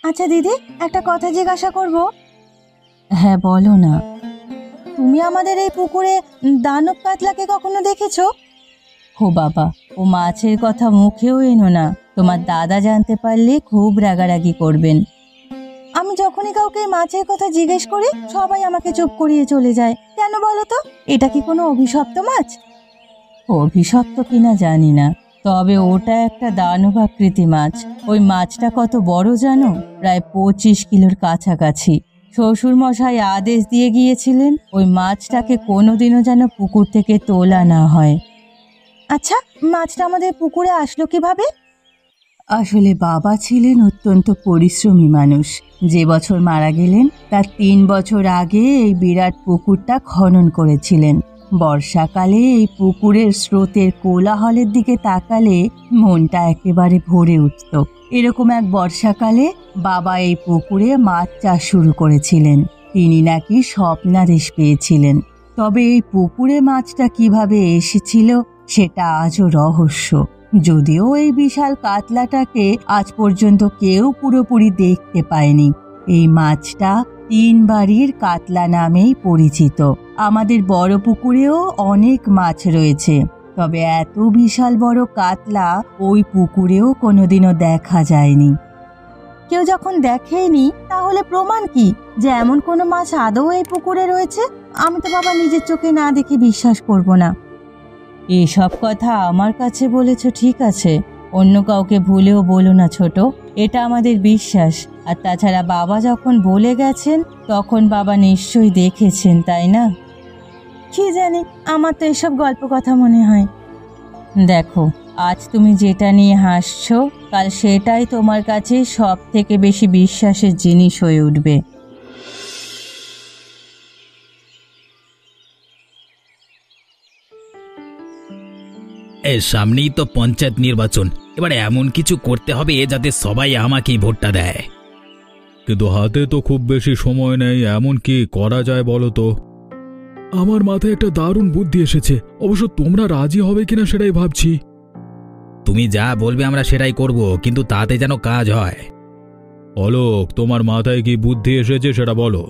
আচ্ছা দিদি, একটা কথা জিজ্ঞাসা করব? হ্যাঁ বলো না। তুমি আমাদের এই পুকুরে দানব কাতলাকে কখনো দেখেছো? ও বাবা, ও মাছের কথা মুখেও এনো না, তোমার দাদা জানতে পারলে খুব রাগারাগি করবেন। আমি যখনই কাউকে মাছের কথা জিজ্ঞেস করি সবাই আমাকে চুপ করিয়ে চলে যায়। কেন বলো তো? এটা কি কোনো অভিশপ্ত মাছ? অভিশপ্ত কিনা জানি না, তবে ওটা একটা দানবাকৃতি মাছ। ওই মাছটা কত বড় জানো? প্রায় 25 কিলোর কাছাকাছি। শ্বশুর মশাই আদেশ দিয়ে গিয়েছিলেন ওই মাছটাকে কোনোদিনও যেন পুকুর থেকে তোলা না হয়। আচ্ছা, মাছটা আমাদের পুকুরে আসলো কিভাবে? আসলে বাবা ছিলেন অত্যন্ত পরিশ্রমী মানুষ। যে বছর মারা গেলেন তার 3 বছর আগে এই বিরাট পুকুরটা খনন করেছিলেন। বর্ষাকালে এই পুকুরের স্রোতের কোলাহলের দিকে তাকালে মনটা একেবারে ভরে উঠত। এরকম এক বর্ষাকালে বাবা এই পুকুরে মাছ চাষ শুরু করেছিলেন। তিনি নাকি স্বপ্নাদেশ পেয়েছিলেন। তবে এই পুকুরে মাছটা কিভাবে এসেছিল সেটা আজও রহস্য। যদিও এই বিশাল কাতলাটাকে আজ পর্যন্ত কেউ পুরোপুরি দেখতে পায়নি। এই মাছটা 3 বাড়ির কাতলা নামেই পরিচিত। আমাদের বড় পুকুরেও অনেক মাছ রয়েছে, তবে এত বিশাল বড় কাতলা ওই পুকুরেও কোনোদিনও দেখা যায়নি। কেউ যখন দেখেনি তাহলে প্রমাণ কি যে এমন কোনো মাছ আদৌ এই পুকুরে রয়েছে? আমি তো বাবা নিজের চোখে না দেখে বিশ্বাস করব না। এসব কথা আমার কাছে বলেছ ঠিক আছে, অন্য কাউকে ভুলেও বলো না ছোট, এটা আমাদের বিশ্বাস। আর তাছাড়া বাবা যখন বলে গেছেন তখন বাবা নিশ্চয়ই দেখেছেন, তাই না? কি জানি, আমার তো এসব গল্প কথা মনে হয়। দেখো, আজ তুমি যেটা নিয়ে হাসছো কাল সেটাই তোমার কাছে সব থেকে বেশি বিশ্বাসের জিনিস হয়ে উঠবে। সামনেই তো পঞ্চায়েত নির্বাচন, এবার এমন কিছু করতে হবে যাতে সবাই আমাকেই ভোটটা দেয়। কিন্তু হাতে তো খুব বেশি সময় নেই, এমন কি করা যায় বলো তো? আমার মাথায় একটা দারুণ বুদ্ধি এসেছে, অবশ্য তোমরা রাজি হবে কিনা সেটাই ভাবছি। তুমি যা বলবে আমরা সেটাই করব, কিন্তু তাতে যেন কাজ হয়। অলোক, তোমার মাথায় কি বুদ্ধি এসেছে সেটা বলো।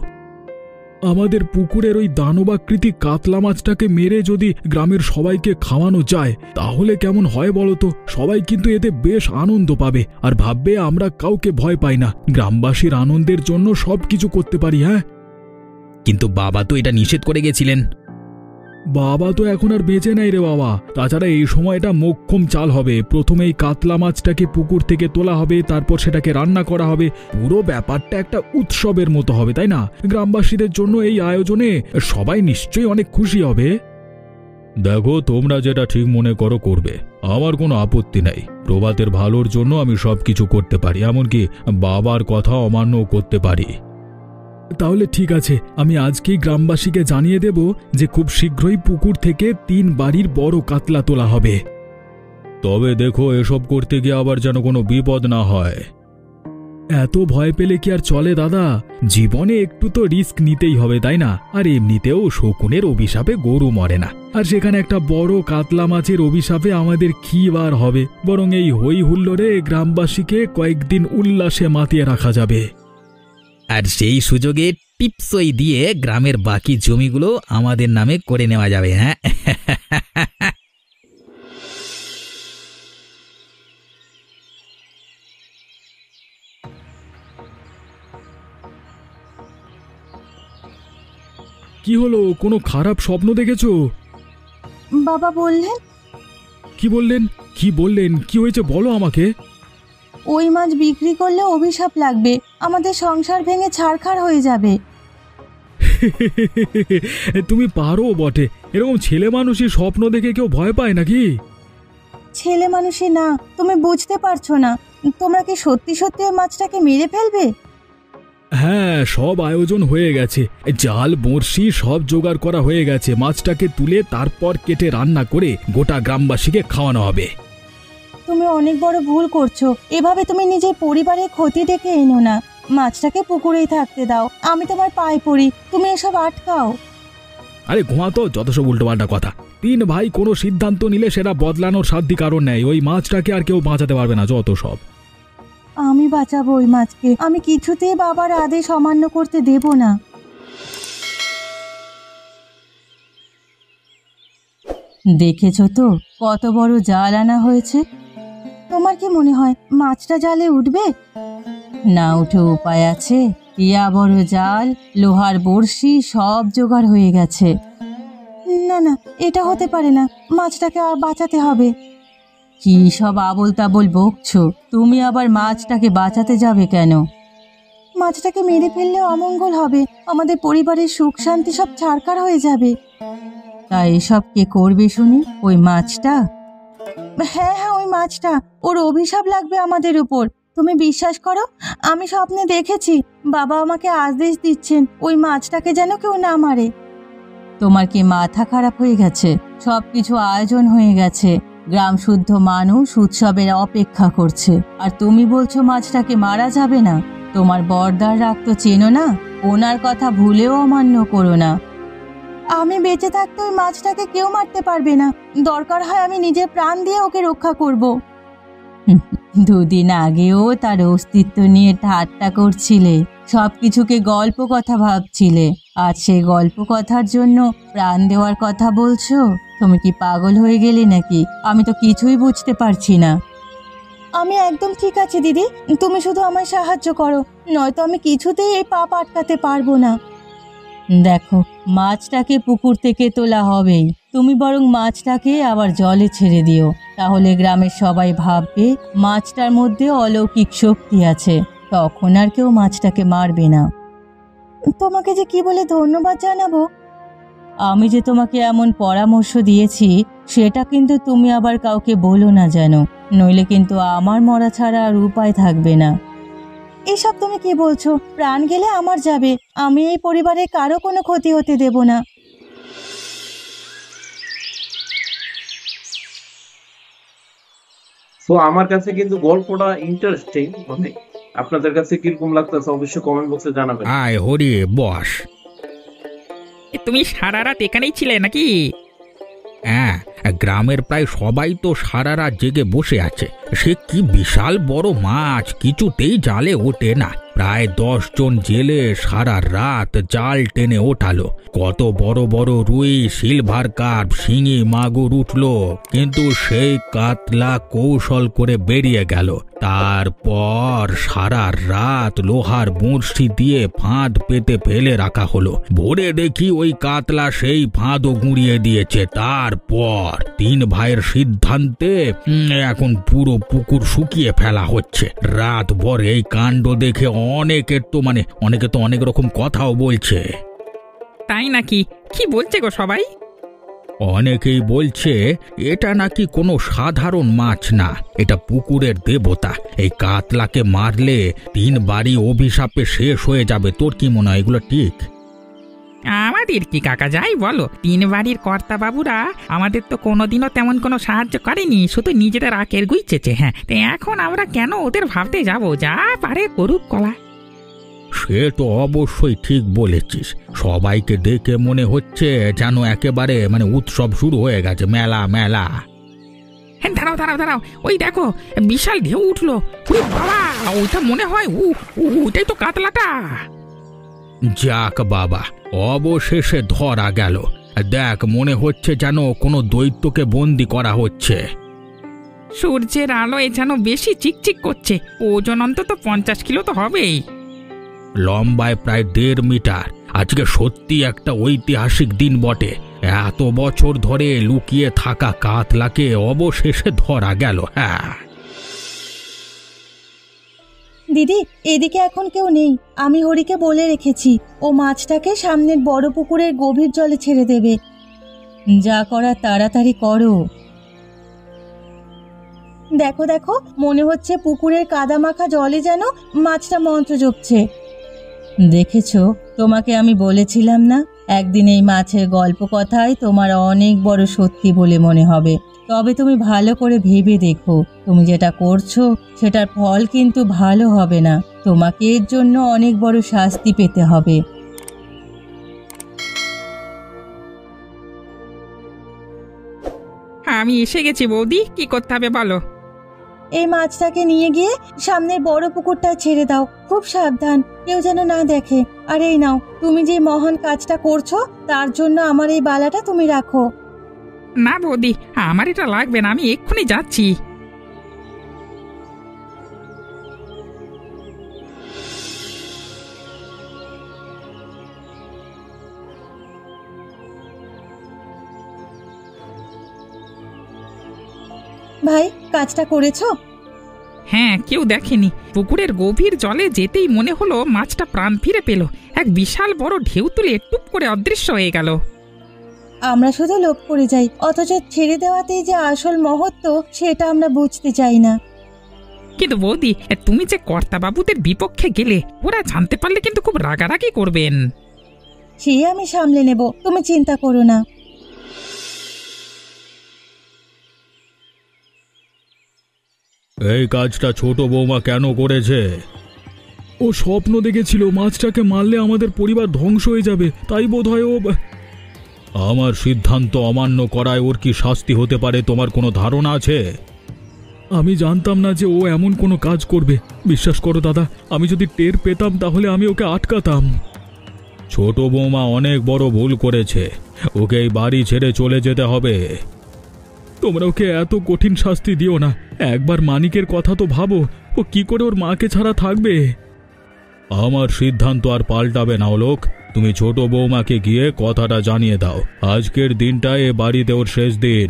আমাদের পুকুরের ওই দানবাকৃতি কাতলা মাছটাকে মেরে যদি গ্রামের সবাইকে খাওয়ানো যায় তাহলে কেমন হয় বলো তো? সবাই কিন্তু এতে বেশ আনন্দ পাবে আর ভাববে আমরা কাউকে ভয় পাই না, গ্রামবাসীর আনন্দের জন্য সবকিছু করতে পারি। হ্যাঁ, কিন্তু বাবা তো এটা নিষেধ করে গেছিলেন। বাবা তো এখন আর বেঁচে নাই রে বাবা। তাছাড়া এই সময়টা মোক্ষম চাল হবে। প্রথমে এই কাতলা মাছটাকে পুকুর থেকে তোলা হবে, তারপর সেটাকে রান্না করা হবে। পুরো ব্যাপারটা একটা উৎসবের মতো হবে, তাই না? গ্রামবাসীদের জন্য এই আয়োজনে সবাই নিশ্চয়ই অনেক খুশি হবে। দেখো, তোমরা যেটা ঠিক মনে করো করবে, আমার কোনো আপত্তি নাই। প্রভাতের ভালোর জন্য আমি সবকিছু করতে পারি, এমনকি বাবার কথা অমান্য করতে পারি। তাহলে ঠিক আছে, আমি আজকেই গ্রামবাসীকে জানিয়ে দেব যে খুব শীঘ্রই পুকুর থেকে 3 বাড়ির বড় কাতলা তোলা হবে। তবে দেখো, এসব করতে গিয়ে আবার যেন কোনো বিপদ না হয়। এত ভয় পেলে কি আর চলে দাদা? জীবনে একটু তো রিস্ক নিতেই হবে, তাই না? আর এমনিতেও শকুনের অভিশাপে গরু মরে না, আর সেখানে একটা বড় কাতলা মাছের অভিশাপে আমাদের কি বার হবে? বরং এই হই হুল্লোড়ে গ্রামবাসীকে কয়েকদিন উল্লাসে মাতিয়ে রাখা যাবে। আর সেই সুযোগে টিপসই দিয়ে গ্রামের বাকি জমিগুলো আমাদের নামে করে নেওয়া যাবে। হ্যাঁ, কি হলো? কোনো খারাপ স্বপ্ন দেখেছো? বাবা বললেন। কি বললেন? কি বললেন? কি হয়েছে বলো আমাকে। ওই মাছ বিক্রি করলে অভিশাপ লাগবে, আমাদের সংসার ভেঙে ছারখার হয়ে যাবে। তুমি পারো বটে। এরকম ছেলে মানুষই স্বপ্ন দেখে কেউ ভয় পায় নাকি? ছেলে মানুষই না, তুমি বুঝতে পারছো না। তোমরা কি সত্যি সত্যি ওই মাছটাকে মেরে ফেলবে? হ্যাঁ, সব আয়োজন হয়ে গেছে। জাল, বড়শি সব জোগাড় করা হয়ে গেছে। মাছটাকে তুলে তারপর কেটে রান্না করে গোটা গ্রামবাসীকে খাওয়ানো হবে। তুমি অনেক বড় ভুল করছো। এভাবে তুমি নিজের পরিবারের ক্ষতি ডেকে এনো না। মাছটাকে পুকুরেই থাকতে দাও, আমি তোমার পায়ে পড়ি, তুমি এসব আটকাও। আরে ঘুমাতো, যত সব উল্টোপাল্টা কথা। 3 ভাই কোনো সিদ্ধান্ত নিলে সেটা বদলানোর সাধ্য কারণ নেই। ওই মাছটাকে আর কেউ বাঁচাতে পারবে না, যত সব। আমি বাঁচাবো ওই মাছকে। আমি কিছুতেই বাবার আদেশ অমান্য করতে দেব না। দেখেছো তো কত বড় জাল আনা হয়েছে। তোমার কি মনে হয় মাছটা জালে উঠবে? না উঠে উপায় আছে? ইয়া বড় জাল, লোহার বড়শি সব জোগাড় হয়ে গেছে। না না, এটা হতে পারে না, মাছটাকে আর বাঁচাতে হবে। কি সব আবোল তাবোল বকছো? তুমি আবার মাছটাকে বাঁচাতে যাবে কেন? মাছটাকে মেরে ফেললে অমঙ্গল হবে, আমাদের পরিবারের সুখ শান্তি সব ছারখার হয়ে যাবে। তাই এসব কে করবে শুনি? ওই মাছটা? হ্যাঁ হ্যাঁ, ওই মাছটা। ওর অভিশাপ লাগবে আমাদের উপর। তুমি বিশ্বাস করো, আমি স্বপ্নে দেখেছি বাবা আমাকে আদেশ দিচ্ছেন ওই মাছটাকে যেন কেউ না মারে। তোমার কি মাথা খারাপ হয়ে গেছে? সবকিছু আয়োজন হয়ে গেছে, গ্রাম শুদ্ধ মানুষ উৎসবের অপেক্ষা করছে, আর তুমি বলছো মাছটাকে মারা যাবে না? তোমার বর্দার রাগ তো চেনো না, ওনার কথা ভুলেও অমান্য করো না। আমি বেঁচে থাকতে ওই মাছটাকে কেউ মারতে পারবে না, দরকার হয় আমি নিজের প্রাণ দিয়ে ওকে রক্ষা করব। দুদিন আগেও তার অস্তিত্ব নিয়ে ঠাট্টা করছিলে, সবকিছুকে গল্প কথা ভাবছিলে, আর সেই গল্প কথার জন্য প্রাণ দেওয়ার কথা বলছো? তুমি কি পাগল হয়ে গেলে নাকি? আমি তো কিছুই বুঝতে পারছি না। আমি একদম ঠিক আছি দিদি, তুমি শুধু আমায় সাহায্য করো, নয়তো আমি কিছুতেই এই পাপ আটকাতে পারবো না। দেখো, মাছটাকে পুকুর থেকে তোলা হবেই, তুমি বরং মাছটাকে আবার জলে ছেড়ে দিও, তাহলে গ্রামের সবাই ভাববে মাছটার মধ্যে অলৌকিক শক্তি আছে, তখন আর কেউ মাছটাকে মারবে না। তোমাকে যে কি বলে ধন্যবাদ জানাবো। আমি যে তোমাকে এমন পরামর্শ দিয়েছি সেটা কিন্তু তুমি আবার কাউকে বলো না যেন, নইলে কিন্তু আমার মরা ছাড়া আর উপায় থাকবে না। এসব তুমি কি বলছো? প্রাণ গেলে আমার যাবে, আমি এই পরিবারের কারো কোনো ক্ষতি হতে দেব না। তো আমার কাছে কিন্তু গল্পটা ইন্টারেস্টিং অনেক। আপনাদের কাছে কিরকম লাগতেছে অবশ্যই কমেন্ট বক্সে জানাবেন। আয় হরি, বস। তুমি সারা রাত এখানেই ছিলে নাকি? হ্যাঁ, গ্রামের প্রায় সবাই তো সারা রাত জেগে বসে আছে। সে কি বিশাল বড় মাছ, কিছুতেই জালে ওঠে না। প্রায় 10 জন জেলে সারা রাত জাল টেনে ওঠালো। কত বড় বড় রুই, সিলভার কার্প, শিঙি, মাগুর উঠলো, কিন্তু সেই কাতলা কৌশল করে বেরিয়ে গেল। তারপর সারা রাত লোহার বড়শি দিয়ে ফাঁদ পেতে ফেলে রাখা হলো। ভোরে দেখি ওই কাতলা সেই ফাঁদও গুঁড়িয়ে দিয়েছে। তারপর 3 ভাইয়ের সিদ্ধান্তে এখন পুরো পুকুর শুকিয়ে ফেলা হচ্ছে। রাত ভর এই কাণ্ড দেখে অনেকে তো অনেক রকম কথাও বলছে। তাই নাকি? কি বলছে গো সবাই? অনেকেই বলছে এটা নাকি কোনো সাধারণ মাছ না, এটা পুকুরের দেবতা। এই কাতলাকে মারলে 3 বাড়ি অভিশাপে শেষ হয়ে যাবে। তোর কি মনে হয়, এগুলো ঠিক? আমাদের কি কাকা, যাই বলো, 3 বাড়ির কর্তা বাবুরা আমাদের তো কোনোদিনও তেমন কোনো সাহায্য করেনি, শুধু নিজেদের আকের গুইচেছে। হ্যাঁ, তো এখন আমরা কেন ওদের ভাবতে যাব? যা পারে করুক কলা। সে তো অবশ্যই ঠিক বলেছিস। সবাইকে দেখে মনে হচ্ছে যেন একেবারে উৎসব শুরু হয়ে গেছে, মেলা মেলা। হ্যাঁ, দাঁড়াও দাঁড়াও দাঁড়াও, ওই দেখো বিশাল ঢেউ উঠলো। ওরে বাবা, ওইটা মনে হয় ওইটাই তো কাতলাটা। যাক বাবা, অবশেষে ধরা গেল। দেখ, মনে হচ্ছে যেন কোনো দৈত্যকে বন্দি করা হচ্ছে। সূর্যের আলোয় যেন বেশি চিকচিক করছে। ওজন অন্তত 50 কিলো তো হবেই। লম্বায় প্রায় 1.5 মিটার। আজকে সত্যি একটা ঐতিহাসিক দিন বটে। এত বছর ধরে লুকিয়ে থাকা কাতলাকে অবশেষে ধরা গেল। হ্যাঁ দিদি, এদিকে এখন কেউ নেই, আমি হরিকে বলে রেখেছি ও মাছটাকে সামনের বড় পুকুরের গভীর জলে ছেড়ে দেবে। যা করার তাড়াতাড়ি করো। দেখো দেখো, মনে হচ্ছে পুকুরের কাদামাখা জলে যেন মাছটা মন্ত্র জপছে। দেখেছো, তোমাকে আমি বলেছিলাম না, একদিন এই মাছের গল্প কথাই তোমার অনেক বড় সত্যি বলে মনে হবে। তবে তুমি ভালো করে ভেবে দেখো, তুমি যেটা করছো সেটার ফল কিন্তু ভালো হবে না, তোমাকে এর জন্য অনেক বড় শাস্তি পেতে হবে। আমি এসে গেছি বৌদি, কি করতে হবে বলো? এই মাছটাকে নিয়ে গিয়ে সামনের বড় পুকুরটা ছেড়ে দাও। খুব সাবধান, কেউ যেন না দেখে। আর এই নাও, তুমি যে মহান কাজটা করছো তার জন্য আমার এই বালাটা তুমি রাখো। না বৌদি, আমার এটা লাগবে না, আমি এক্ষুনি যাচ্ছি। ভাই, কাজটা করেছো? হ্যাঁ, কেউ দেখেনি। পুকুরের গভীর জলে যেতেই মনে হলো মাছটা প্রাণ ফিরে পেল। এক বিশাল বড় ঢেউ তুলে টুপ করে অদৃশ্য হয়ে গেল। আমরা শুধু লোভ করে যাই, অথচ ছেড়ে দেওয়াতেই যে আসল মহত্ব সেটা আমরা বুঝতে চাই না। কিন্তু বৌদি, তুমি যে কর্তাবাবুদের বিপক্ষে গেলে, ওরা জানতে পারলে কিন্তু খুব রাগারাগি করবেন। সে আমি সামলে নেব, তুমি চিন্তা করো না। এই কাজটা ছোট বৌমা কেন করেছে? ও স্বপ্ন দেখেছিল মাছটাকে মারলে আমাদের পরিবার ধ্বংস হয়ে যাবে, তাই বোধহয় ও। আমার সিদ্ধান্ত অমান্য করায় ওর কি শাস্তি হতে পারে তোমার কোনো ধারণা আছে? আমি জানতাম না যে ও এমন কোনো কাজ করবে। বিশ্বাস করো দাদা, আমি যদি টের পেতাম তাহলে আমি ওকে আটকাতাম। ছোট বৌমা অনেক বড় ভুল করেছে, ওকে এই বাড়ি ছেড়ে চলে যেতে হবে। তোমরা ওকে এত কঠিন শাস্তি দিও না। একবার মানিকের কথা তো ভাবো, ও কি করে ওর মাকে ছাড়া থাকবে। আমার সিদ্ধান্ত আর পাল্টাবে না অলোক। তুমি ছোট বৌমাকে গিয়ে কথাটা জানিয়ে দাও। আজকের দিনটায় এ বাড়িতে ওর শেষ দিন।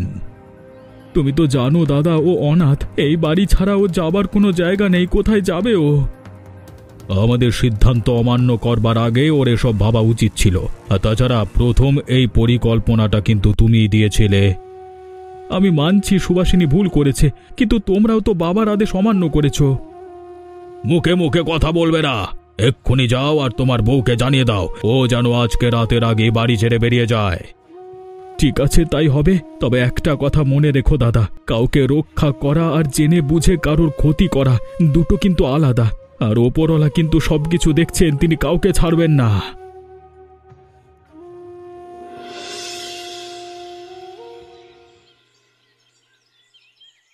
তুমি তো জানো দাদা, ও অনাথ। এই বাড়ি ছাড়া ও যাবার কোনো জায়গা নেই, কোথায় যাবে ও? আমাদের সিদ্ধান্ত অমান্য করবার আগে ওর এসব ভাবা উচিত ছিল। আর তাছাড়া প্রথম এই পরিকল্পনাটা কিন্তু তুমিই দিয়েছিলে। আমি মানছি সুভাষিনী ভুল করেছে, কিন্তু তোমরাও তো বাবার আদেশ অমান্য করেছো। মুখে মুখে কথা বলবে না। এক্ষুনি যাও আর তোমার বউকে জানিয়ে দাও ও যেন আজকে রাতের আগে বাড়ি ছেড়ে বেরিয়ে যায়। ঠিক আছে, তাই হবে। তবে একটা কথা মনে রেখো দাদা, কাউকে রক্ষা করা আর জেনে বুঝে কারোর ক্ষতি করা দুটো কিন্তু আলাদা। আর ওপরওয়ালা কিন্তু সবকিছু দেখছেন, তিনি কাউকে ছাড়বেন না।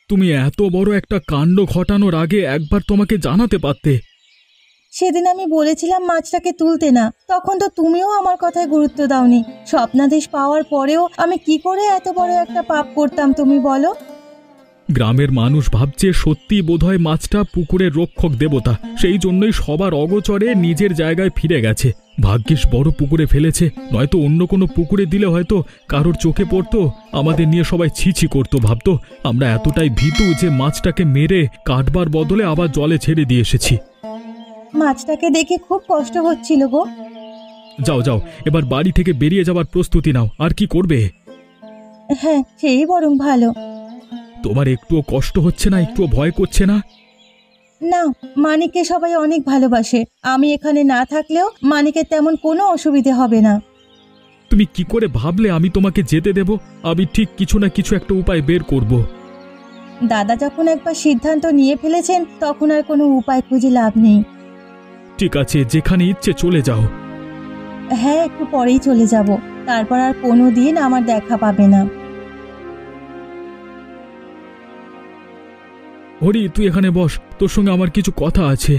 তুমি এত বড় একটা কাণ্ড ঘটানোর আগে একবার তোমাকে জানাতে পারতে। সেদিন আমি বলেছিলাম মাছটাকে তুলতে না, তখন তো তুমিও আমার কথায় গুরুত্ব দাওনি। স্বপ্নাদেশ পাওয়ার পরেও আমি কি করে এত বড় একটা পাপ করতাম তুমি বলো? গ্রামের মানুষ ভাবছে সত্যি বোধহয় মাছটা পুকুরের রক্ষক দেবতা, সেই জন্যই সবার অগোচরে নিজের জায়গায় ফিরে গেছে। ভাগ্যিস বড় পুকুরে ফেলেছে, নয়তো অন্য কোনো পুকুরে দিলে হয়তো কারোর চোখে পড়তো, আমাদের নিয়ে সবাই ছিছি করতো, ভাবতো আমরা এতটাই ভীতু যে মাছটাকে মেরে কাটবার বদলে আবার জলে ছেড়ে দিয়ে এসেছি। মাছটাকে দেখে খুব কষ্ট হচ্ছিল গো। যাও যাও, এবার বাড়ি থেকে বেরিয়ে যাবার প্রস্তুতি নাও। আর কি করবে? হ্যাঁ, সেই বরং ভালো। তোমার একটুও কষ্ট হচ্ছে না? একটুও ভয় করছে না? না, মানিককে সবাই অনেক ভালোবাসে। আমি এখানে না থাকলেও মানিকের তেমন কোনো অসুবিধে হবে না। তুমি কি করে ভাবলে আমি তোমাকে যেতে দেব? আমি ঠিক কিছু না কিছু একটা উপায় বের করব। দাদা যখন একবার সিদ্ধান্ত নিয়ে ফেলেছেন তখন আর কোনো উপায় খুঁজে লাভ নেই। ঠিক আছে, যেখানে ইচ্ছে চলে যাও। হ্যাঁ, একটু পরেই চলে যাব। তারপর আর কোনো দিন আমার দেখা পাবে না। হরি, তুই এখানে বস, তোর সঙ্গে আমার কিছু কথা আছে।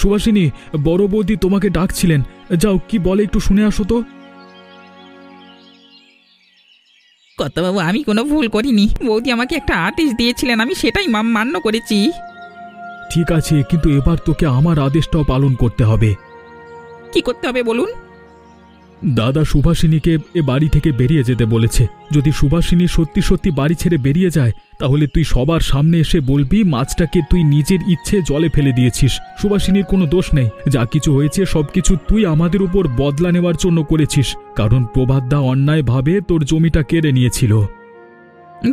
সুভাষিনী, বড় বৌদি তোমাকে ডাকছিলেন। যাও, কি বলে একটু শুনে আসো তো। কর্তাবাবু, আমি কোনো ভুল করিনি। বৌদি আমাকে একটা আদেশ দিয়েছিলেন, আমি সেটাই মান্য করেছি। ঠিক আছে, কিন্তু এবার তোকে আমার আদেশটাও পালন করতে হবে। কি করতে হবে বলুন? দাদা সুভাষিনীকে এ বাড়ি থেকে বেরিয়ে যেতে বলেছে। যদি সুভাষিনী সত্যি সত্যি বাড়ি ছেড়ে বেরিয়ে যায়, তাহলে তুই সবার সামনে এসে বলবি মাছটাকে তুই নিজের ইচ্ছে জলে ফেলে দিয়েছিস। সুভাষিনীর কোনো দোষ নেই, যা কিছু হয়েছে সবকিছু তুই আমাদের উপর বদলা নেওয়ার জন্য করেছিস, কারণ প্রভাতদা অন্যায়ভাবে তোর জমিটা কেড়ে নিয়েছিল।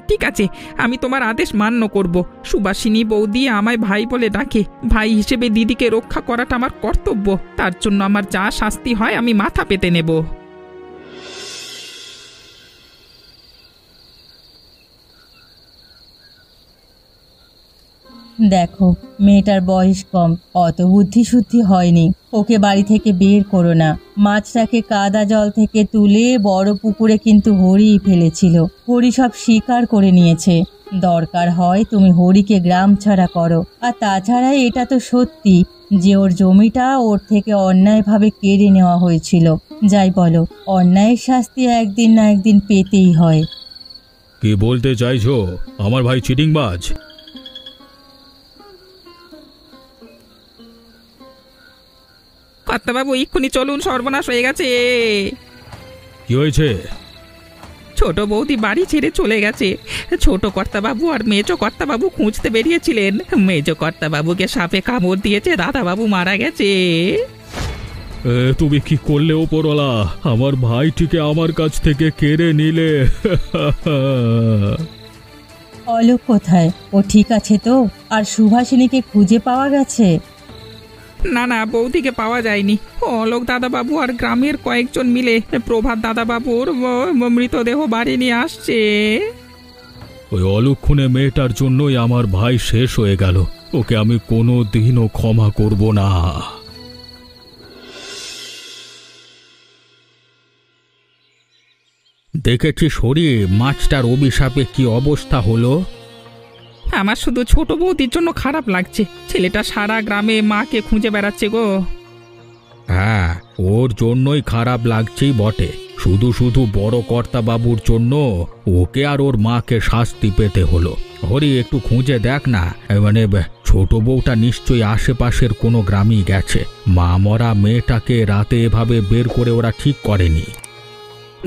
ঠিক আছে, আমি তোমার আদেশ মান্য করব। সুবাসিনী বৌদি আমায় ভাই বলে ডাকে। ভাই হিসেবে দিদিকে রক্ষা করাটা আমার কর্তব্য। তার জন্য আমার যা শাস্তি হয় আমি মাথা পেতে নেব। দেখো, মেয়েটার বয়স কম, অত বুদ্ধি শুদ্ধি হয়নি। ওকে বাড়ি থেকে বের করো না। মাছটাকে কাদা জল থেকে তুলে বড় পুকুরে কিন্তু হরিই ফেলেছিল। হরি সব স্বীকার করে নিয়েছে। দরকার হয় তুমি হরিকে গ্রাম ছাড়া করো। আর তাছাড়া এটা তো সত্যি যে ওর জমিটা ওর থেকে অন্যায়ভাবে কেড়ে নেওয়া হয়েছিল। যাই বলো, অন্যায়ের শাস্তি একদিন না একদিন পেতেই হয়। কি বলতে চাইছো? আমার ভাই চিটিংবাজ? কর্তাবাবু এক্ষুনি চলুন, সর্বনাশ হয়ে গেছে। কি হয়েছে? ছোট বৌদি বাড়ি ছেড়ে চলে গেছে। ছোট কর্তাবাবু আর মেজো কর্তাবাবু খুঁজতে বেরিয়েছিলেন। মেজো কর্তাবাবুকে সাপে কামড় দিয়েছে, দাদাবাবু মারা গেছে। তুমি কি করলে ওপরওয়ালা? আমার ভাইটিকে আমার কাছ থেকে কেড়ে নিলে। অলোক কোথায়? ও ঠিক আছে তো? আর সুভাষিনীকে খুঁজে পাওয়া গেছে? না না, বৌদিকে পাওয়া যায়নি। অলোক দাদাবাবু আর গ্রামের কয়েকজন মিলে প্রভাত দাদাবাবুর মৃতদেহ বাড়ি নিয়ে আসছে। ওই অলক্ষণে মেয়েটার জন্যই আমার ভাই শেষ হয়ে গেল। ওকে আমি কোনো দিনও ক্ষমা করব না। দেখেছি শরীর মাছটার অভিশাপে কি অবস্থা হলো। আমার শুধু ছোট বৌদির জন্য খারাপ লাগছে। ছেলেটা সারা গ্রামে মাকে খুঁজে বেড়াচ্ছে গো। হ্যাঁ, ওর জন্যই খারাপ লাগছেই বটে। শুধু শুধু বড় কর্তা বাবুর জন্য ওকে আর ওর মাকে শাস্তি পেতে হলো। হরি, একটু খুঁজে দেখ না, ছোট বউটা নিশ্চয়ই আশেপাশের কোনো গ্রামই গেছে। মা মরা মেয়েটাকে রাতে এভাবে বের করে ওরা ঠিক করেনি।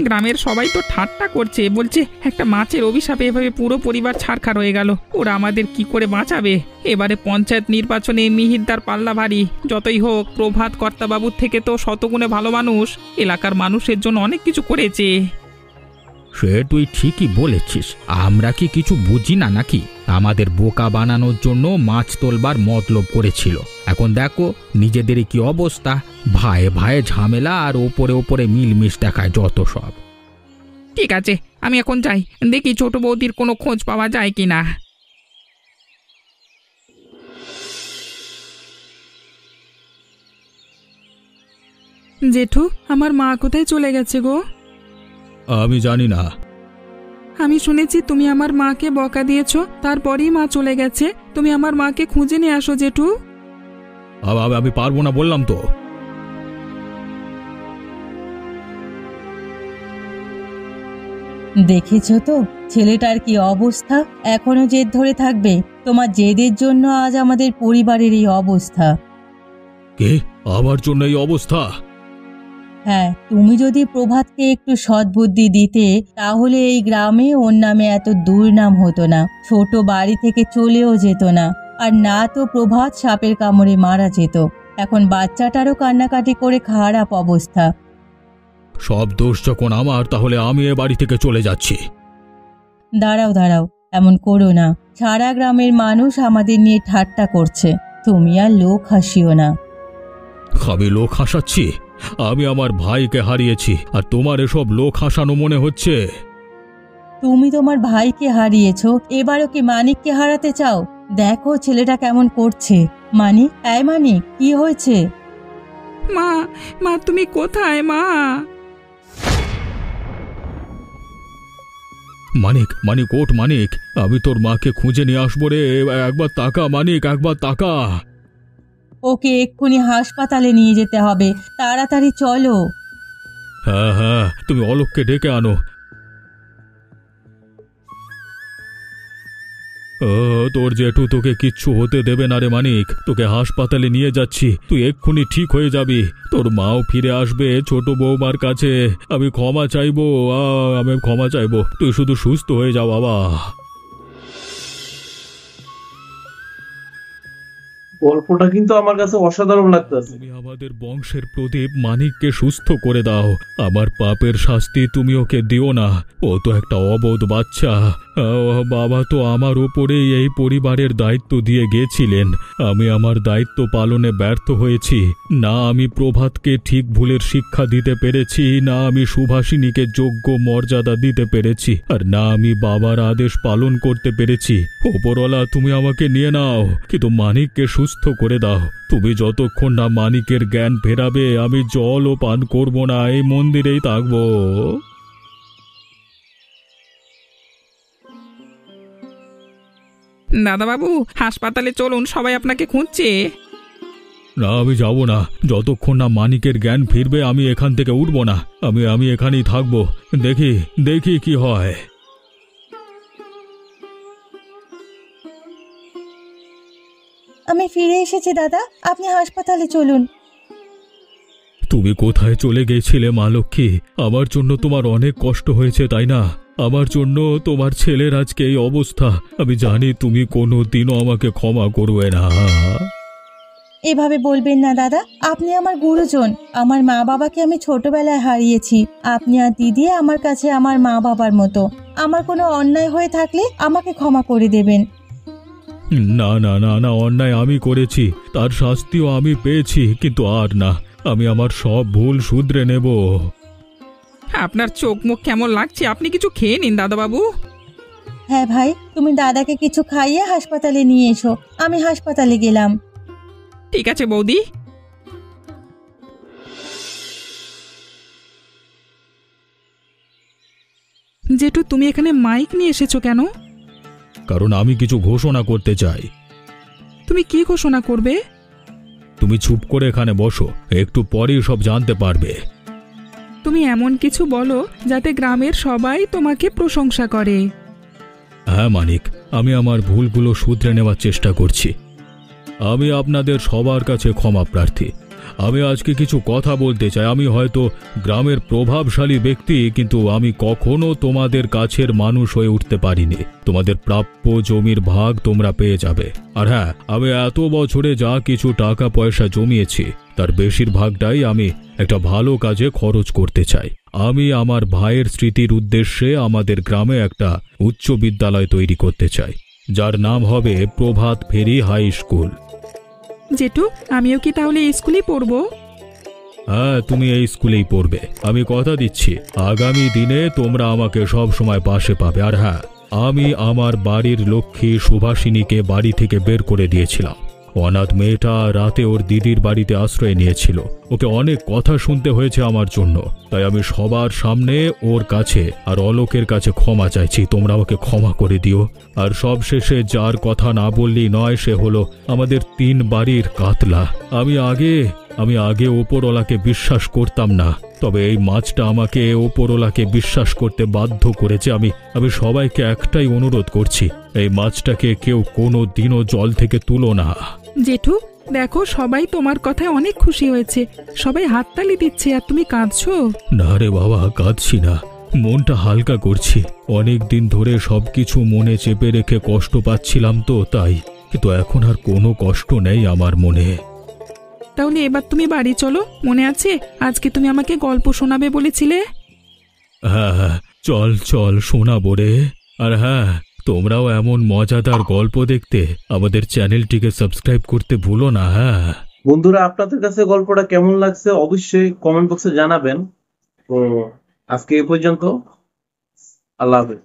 গ্রামের সবাই তো ঠাট্টা করছে, বলছে একটা মাছের অভিশাপে এভাবে পুরো পরিবার ছারখার হয়ে গেল। ওরা আমাদের কি করে বাঁচাবে? এবারে পঞ্চায়েত নির্বাচনে মিহিরদার পাল্লা ভারী। যতই হোক, প্রভাত কর্তাবাবুর থেকে তো শতগুণে ভালো মানুষ। এলাকার মানুষের জন্য অনেক কিছু করেছে। সে তুই ঠিকই বলেছিস। আমরা কি কিছু বুঝি না নাকি? আমাদের বোকা বানানোর জন্য মাছ তোলবার মতলব করেছিল। এখন দেখো নিজেদেরই কি অবস্থা। ভাই ভাই ঝামেলা আর ওপরে ওপরে মিলমিশ দেখায় যত সব। ঠিক আছে, আমি এখন যাই, দেখি ছোট বৌদির কোনো খোঁজ পাওয়া যায় কিনা। জেঠু, আমার মা কোথায় চলে গেছে গো? আমি জানি না। আমি শুনেছি তুমি আমার মাকে বকা দিয়েছো, তারপরেই মা চলে গেছে। তুমি আমার মাকে খুঁজে নিয়ে আসো জেঠু। আমি পারবো না বললাম তো। দেখেছো তো ছেলেটার কি অবস্থা? এখনো জেদ ধরে থাকবে? তোমার জেদের জন্য আজ আমাদের পরিবারের এই অবস্থা। কে? আমার জন্য এই অবস্থা? হ্যাঁ, তুমি যদি প্রভাতকে একটু সদ্বুদ্ধি দিতে তাহলে এই গ্রামে ওর নামে এত দুর্নাম হতো না। ছোট বাড়ি থেকে চলেও যেত না। আর না তো প্রভাত সাপের কামড়ে মারা যেত। এখন বাচ্চাটারও কান্নাকাটি করে খারাপ অবস্থা। সব দোষ যখন আমার, তাহলে আমি এ বাড়ি থেকে চলে যাচ্ছি। দাঁড়াও দাঁড়াও, এমন করো না। সারা গ্রামের মানুষ আমাদের নিয়ে ঠাট্টা করছে। তুমি আর লোক হাসিও না। আমি লোক হাসাচ্ছি? আমি আমার ভাইকে হারিয়েছি, আর তোমার এসব লোক হাসানো মনে হচ্ছে? তুমি তোমার ভাইকে হারিয়েছো, এবারও কি মানিককে হারাতে চাও? দেখো ছেলেটা কেমন করছে। মানিক, এই মানিক, কি হয়েছে? মা, মা তুমি কোথায় মা? মানিক, মানিক ওঠ মানিক, আমি তোর মাকে খুঁজে নিয়ে আসবো রে। একবার তাকা মানিক, একবার তাকা। ওকে এক্ষুনি হাসপাতালে নিয়ে যেতে হবে, তাড়াতাড়ি চলো। হ্যাঁ হ্যাঁ, তুমি অলোককে ডেকে আনো। তোর জেঠু তোকে কিচ্ছু হতে দেবে না রে মানিক। তোকে হাসপাতালে নিয়ে যাচ্ছি, তুই এক্ষুনি ঠিক হয়ে যাবি। তোর মাও ফিরে আসবে ছোট বৌমার কাছে। আমি ক্ষমা চাইবো, আমি ক্ষমা চাইবো। তুই শুধু সুস্থ হয়ে যা বাবা। গল্পটা কিন্তু আমার কাছে অসাধারণ লাগতেছে। তুমি আমাদের বংশের প্রদীপ মানিককে সুস্থ করে দাও। আমার পাপের শাস্তি তুমি ওকে দিও না। ও তো একটা অবোধ বাচ্চা। বাবা তো আমার ওপরেই এই পরিবারের দায়িত্ব দিয়ে গেছিলেন। আমি আমার দায়িত্ব পালনে ব্যর্থ হয়েছি। না আমি প্রভাতকে ঠিক ভুলের শিক্ষা দিতে পেরেছি, না আমি সুভাষিনীকে যোগ্য মর্যাদা দিতে পেরেছি, আর না আমি বাবার আদেশ পালন করতে পেরেছি। ওপরওয়ালা তুমি আমাকে নিয়ে নাও, কিন্তু মানিককে সুস্থ করে দাও। তুমি যতক্ষণ না মানিকের জ্ঞান ফেরাবে আমি জলও পান করব না, এই মন্দিরেই থাকবো। দাদাবাবু, হাসপাতালে চলুন, সবাই আপনাকে খুঁজছে। না আমি যাব না, যতক্ষণ না মানিকের জ্ঞান ফিরবে আমি এখান থেকে উঠব না। আমি এখানেই থাকবো, দেখি দেখি কি হয়। আমি ফিরে এসেছি দাদা, আপনি হাসপাতালে চলুন। তুমি কোথায় চলে গেছিলে মা লক্ষ্মী? আমার জন্য তোমার অনেক কষ্ট হয়েছে তাই না? আমার জন্য তোমার ছেলের আজকে এই অবস্থা। আমি জানি তুমি কোনো দিনও আমাকে ক্ষমা করবে না। এভাবে বলবেন না দাদা, আপনি আমার গুরুজন। আমার মা বাবাকে আমি ছোটবেলায় হারিয়েছি। আপনি আর দিদি আমার কাছে আমার মা বাবার মতো। আমার কোনো অন্যায় হয়ে থাকলে আমাকে ক্ষমা করে দেবেন। না না না না, অন্যায় আমি করেছি, তার শাস্তিও আমি পেয়েছি, কিন্তু আর না। আমি আমার সব ভুল শুধরে নেব। আপনার চোখ মুখ কেমন লাগছে? আপনি কিছু খেয়ে নিন দাদাবাবু। হ্যাঁ ভাই, তুমি দাদাকে কিছু খাইয়ে হাসপাতালে নিয়ে এসো। আমি হাসপাতালে গেলাম। ঠিক আছে বৌদি। জেঠু, তুমি এখানে মাইক নিয়ে এসেছো কেন? কারণ আমি কিছু ঘোষণা করতে চাই। তুমি কি ঘোষণা করবে? তুমি চুপ করে এখানে বসো, একটু পরেই সব জানতে পারবে। তুমি এমন কিছু বলো যাতে গ্রামের সবাই তোমাকে প্রশংসা করে। হ্যাঁ মানিক, আমি আমার ভুলগুলো শুধরে নেওয়ার চেষ্টা করছি। আমি আপনাদের সবার কাছে ক্ষমা প্রার্থী। আমি আজকে কিছু কথা বলতে চাই। আমি হয়তো গ্রামের প্রভাবশালী ব্যক্তি, কিন্তু আমি কখনো তোমাদের কাছের মানুষ হয়ে উঠতে পারিনি। তোমাদের প্রাপ্য জমির ভাগ তোমরা পেয়ে যাবে। আর হ্যাঁ, আমি এত বছরে যা কিছু টাকা পয়সা জমিয়েছি তার বেশিরভাগটাই আমি একটা ভালো কাজে খরচ করতে চাই। আমি আমার ভাইয়ের স্মৃতির উদ্দেশ্যে আমাদের গ্রামে একটা উচ্চ বিদ্যালয় তৈরি করতে চাই, যার নাম হবে প্রভাত ফেরি হাই স্কুল। জেঠু, আমিও কি তাহলে এই স্কুলেই পড়বো? হ্যাঁ, তুমি এই স্কুলেই পড়বে। আমি কথা দিচ্ছি আগামী দিনে তোমরা আমাকে সব সময় পাশে পাবে। আর হ্যাঁ, আমি আমার বাড়ির লক্ষ্মী সুভাষিনীকে বাড়ি থেকে বের করে দিয়েছিলাম। অনাথ মেয়েটা রাতে ওর দিদির বাড়িতে আশ্রয় নিয়েছিল। ওকে অনেক কথা শুনতে হয়েছে আমার জন্য, তাই আমি সবার সামনে ওর কাছে আর অলোকের কাছে ক্ষমা চাইছি। তোমরা ওকে ক্ষমা করে দিও। আর সব শেষে যার কথা না বললেই নয়, সে হলো আমাদের 3 বাড়ির কাতলা। আমি আগে ওপরওয়ালাকে বিশ্বাস করতাম না, তবে এই মাছটা আমাকে ওপরওয়ালাকে বিশ্বাস করতে বাধ্য করেছে। আমি সবাইকে একটাই অনুরোধ করছি, এই মাছটাকে কেউ কোনো দিনও জল থেকে তুলো না। জেঠু, দেখো সবাই তোমার কথায় অনেক খুশি হয়েছে। সবাই হাততালি দিচ্ছে আর তুমি কাঁদছো। না রে বাবা, কাঁদছি না, মনটা হালকা করছি। অনেক দিন ধরে সবকিছু মনে চেপে রেখে কষ্ট পাচ্ছিলাম তো তাই, কিন্তু এখন আর কোনো কষ্ট নেই আমার মনে। তাহলে এবার তুমি বাড়ি চলো। মনে আছে আজকে তুমি আমাকে গল্প শোনাবে বলেছিলে? হ্যাঁ হ্যাঁ, চল চল শোনাবো রে। আর হ্যাঁ, তোমরাও এমন মজাদার গল্প দেখতে আমাদের চ্যানেলটিকে সাবস্ক্রাইব করতে ভুলো না। হ্যাঁ বন্ধুরা, আপনাদের কাছে গল্পটা কেমন লাগছে অবশ্যই কমেন্ট বক্সে জানাবেন। তো আজকে এই পর্যন্ত। আল্লাহ হাফেজ।